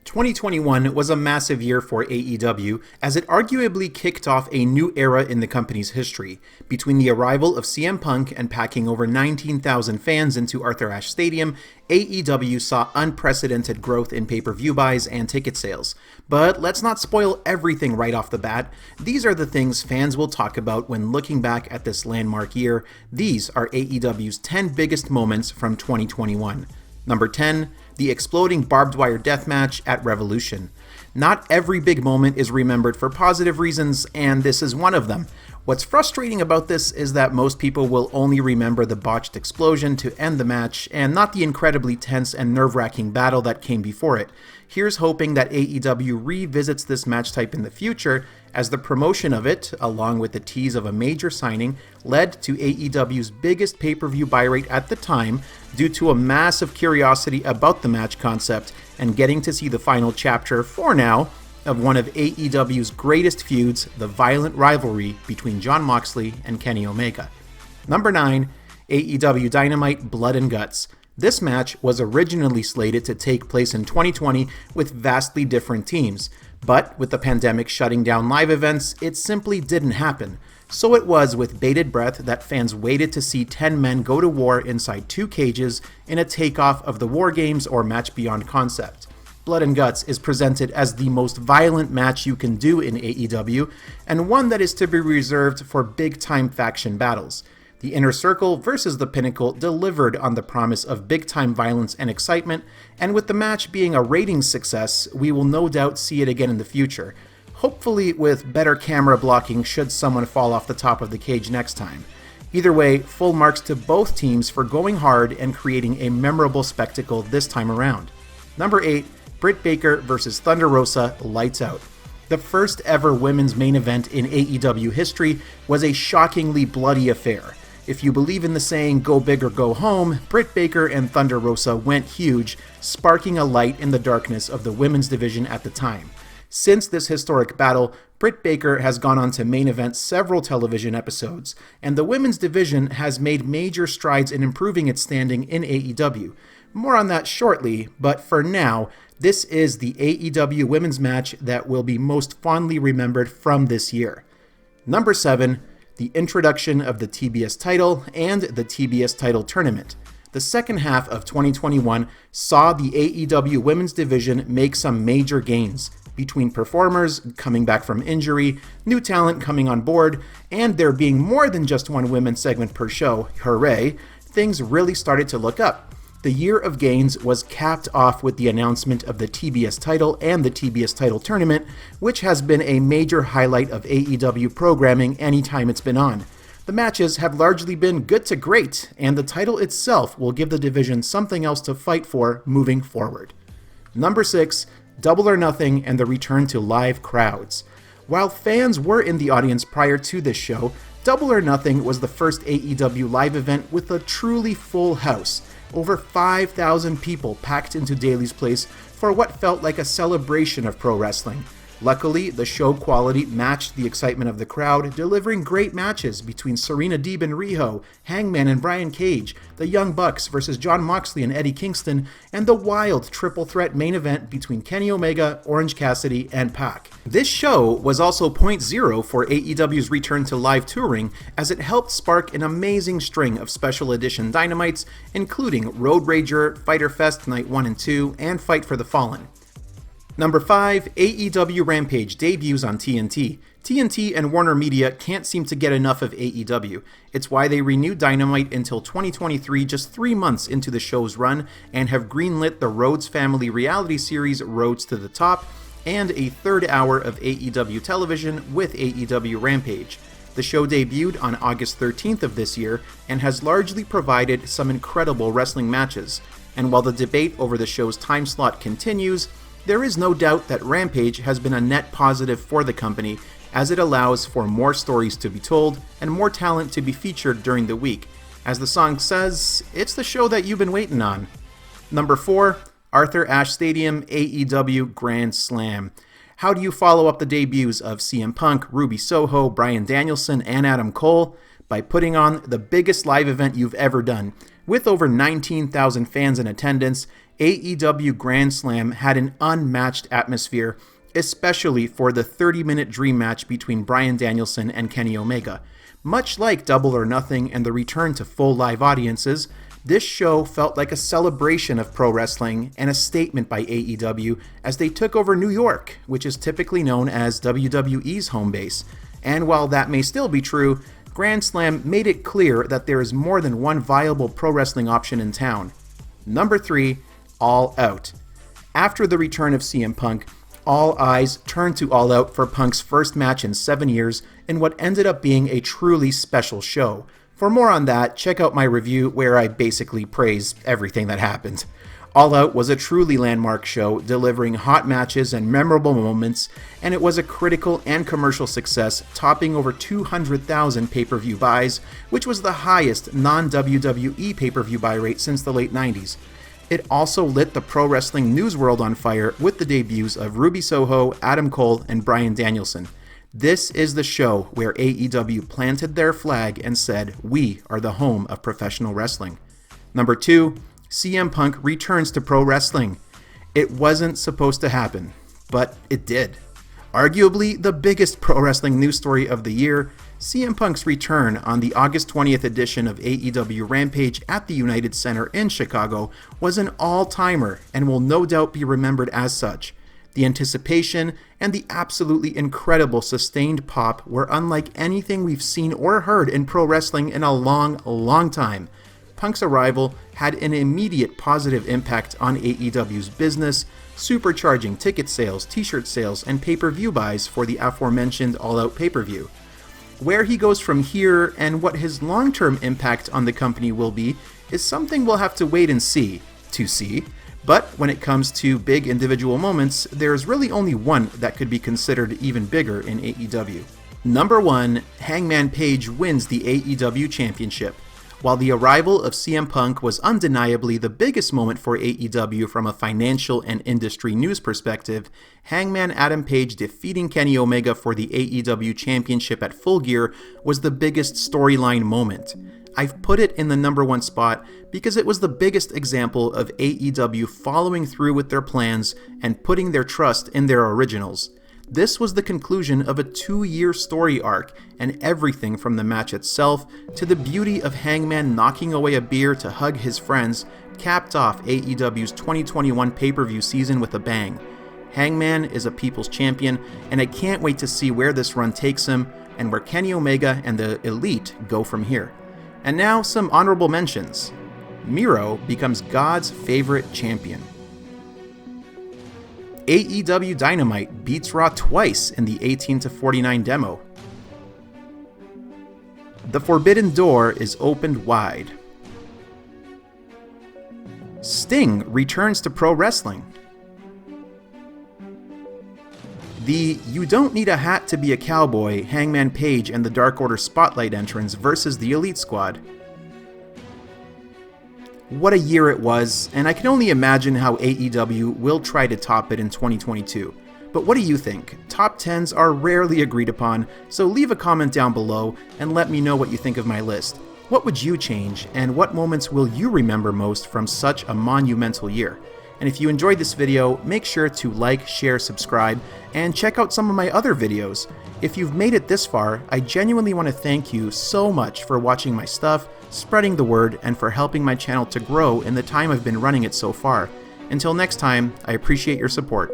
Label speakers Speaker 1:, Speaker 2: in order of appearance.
Speaker 1: 2021 was a massive year for AEW as it arguably kicked off a new era in the company's history. Between the arrival of CM Punk and packing over 19,000 fans into Arthur Ashe Stadium, AEW saw unprecedented growth in pay-per-view buys and ticket sales. But let's not spoil everything right off the bat. These are the things fans will talk about when looking back at this landmark year. These are AEW's 10 biggest moments from 2021. Number 10, the exploding barbed wire deathmatch at Revolution. Not every big moment is remembered for positive reasons, and this is one of them. What's frustrating about this is that most people will only remember the botched explosion to end the match, and not the incredibly tense and nerve-wracking battle that came before it. Here's hoping that AEW revisits this match type in the future, as the promotion of it, along with the tease of a major signing, led to AEW's biggest pay-per-view buy rate at the time due to a massive curiosity about the match concept and getting to see the final chapter, for now, of one of AEW's greatest feuds, the violent rivalry between Jon Moxley and Kenny Omega. Number 9, AEW Dynamite Blood and Guts. This match was originally slated to take place in 2020 with vastly different teams, but with the pandemic shutting down live events, it simply didn't happen. So it was with bated breath that fans waited to see 10 men go to war inside 2 cages in a takeoff of the War Games or Match Beyond concept. Blood and Guts is presented as the most violent match you can do in AEW, and one that is to be reserved for big-time faction battles. The Inner Circle versus the Pinnacle delivered on the promise of big-time violence and excitement, and with the match being a ratings success, we will no doubt see it again in the future. Hopefully with better camera blocking should someone fall off the top of the cage next time. Either way, full marks to both teams for going hard and creating a memorable spectacle this time around. Number 8, Britt Baker versus Thunderosa Lights Out. The first ever women's main event in AEW history was a shockingly bloody affair. If you believe in the saying, go big or go home, Britt Baker and Thunderosa went huge, sparking a light in the darkness of the women's division at the time. Since this historic battle, Britt Baker has gone on to main event several television episodes, and the women's division has made major strides in improving its standing in AEW. More on that shortly, but for now, this is the AEW women's match that will be most fondly remembered from this year. Number 7, the introduction of the TBS title and the TBS title tournament. The second half of 2021 saw the AEW women's division make some major gains. Between performers coming back from injury, new talent coming on board, and there being more than just one women's segment per show, hooray, things really started to look up. The year of gains was capped off with the announcement of the TBS title and the TBS title tournament, which has been a major highlight of AEW programming anytime it's been on. The matches have largely been good to great, and the title itself will give the division something else to fight for moving forward. Number 6, Double or Nothing and the return to live crowds. While fans were in the audience prior to this show, Double or Nothing was the first AEW live event with a truly full house. Over 5,000 people packed into Daly's Place for what felt like a celebration of pro wrestling. Luckily, the show quality matched the excitement of the crowd, delivering great matches between Serena Deeb and Riho, Hangman and Brian Cage, the Young Bucks versus Jon Moxley and Eddie Kingston, and the wild triple threat main event between Kenny Omega, Orange Cassidy, and Pac. This show was also point zero for AEW's return to live touring, as it helped spark an amazing string of special edition Dynamites, including Road Rager, Fyter Fest Night 1 and 2, and Fight for the Fallen. Number 5, AEW Rampage debuts on TNT. TNT and Warner Media can't seem to get enough of AEW. It's why they renewed Dynamite until 2023, just 3 months into the show's run, and have greenlit the Rhodes family reality series Rhodes to the Top, and a third hour of AEW television with AEW Rampage. The show debuted on August 13th of this year, and has largely provided some incredible wrestling matches. And while the debate over the show's time slot continues, there is no doubt that Rampage has been a net positive for the company, as it allows for more stories to be told and more talent to be featured during the week. As the song says, it's the show that you've been waiting on. Number 4, Arthur Ashe Stadium AEW Grand Slam. How do you follow up the debuts of CM Punk, Ruby Soho, Bryan Danielson, and Adam Cole? By putting on the biggest live event you've ever done. With over 19,000 fans in attendance, AEW Grand Slam had an unmatched atmosphere, especially for the 30-minute dream match between Bryan Danielson and Kenny Omega. Much like Double or Nothing and the return to full live audiences, this show felt like a celebration of pro wrestling and a statement by AEW as they took over New York, which is typically known as WWE's home base. And while that may still be true, Grand Slam made it clear that there is more than one viable pro wrestling option in town. Number 3, All Out. After the return of CM Punk, all eyes turned to All Out for Punk's first match in 7 years in what ended up being a truly special show. For more on that, check out my review where I basically praise everything that happened. All Out was a truly landmark show, delivering hot matches and memorable moments, and it was a critical and commercial success, topping over 200,000 pay-per-view buys, which was the highest non-WWE pay-per-view buy rate since the late 90s. It also lit the pro wrestling news world on fire with the debuts of Ruby Soho, Adam Cole, and Bryan Danielson. This is the show where AEW planted their flag and said, "We are the home of professional wrestling." Number 2, CM Punk returns to pro wrestling. It wasn't supposed to happen, but it did. Arguably the biggest pro wrestling news story of the year, CM Punk's return on the August 20th edition of AEW Rampage at the United Center in Chicago was an all-timer and will no doubt be remembered as such. The anticipation and the absolutely incredible sustained pop were unlike anything we've seen or heard in pro wrestling in a long time. Punk's arrival had an immediate positive impact on AEW's business, supercharging ticket sales, t-shirt sales, and pay-per-view buys for the aforementioned All Out pay-per-view. Where he goes from here and what his long-term impact on the company will be is something we'll have to wait and see. But when it comes to big individual moments, there's really only one that could be considered even bigger in AEW. Number 1, Hangman Page wins the AEW Championship. While the arrival of CM Punk was undeniably the biggest moment for AEW from a financial and industry news perspective, Hangman Adam Page defeating Kenny Omega for the AEW Championship at Full Gear was the biggest storyline moment. I've put it in the number 1 spot because it was the biggest example of AEW following through with their plans and putting their trust in their originals. This was the conclusion of a 2-year story arc, and everything from the match itself to the beauty of Hangman knocking away a beer to hug his friends capped off AEW's 2021 pay-per-view season with a bang. Hangman is a people's champion, and I can't wait to see where this run takes him and where Kenny Omega and the Elite go from here. And now some honorable mentions. Miro becomes God's favorite champion. AEW Dynamite beats Raw twice in the 18-49 demo. The Forbidden Door is opened wide. Sting returns to pro wrestling. The "You don't need a hat to be a cowboy" Hangman Page and the Dark Order Spotlight entrance versus the Elite Squad. What a year it was, and I can only imagine how AEW will try to top it in 2022. But what do you think? Top 10s are rarely agreed upon, so leave a comment down below and let me know what you think of my list. What would you change, and what moments will you remember most from such a monumental year? And if you enjoyed this video, make sure to like, share, subscribe, and check out some of my other videos. If you've made it this far, I genuinely want to thank you so much for watching my stuff, spreading the word, and for helping my channel to grow in the time I've been running it so far. Until next time, I appreciate your support.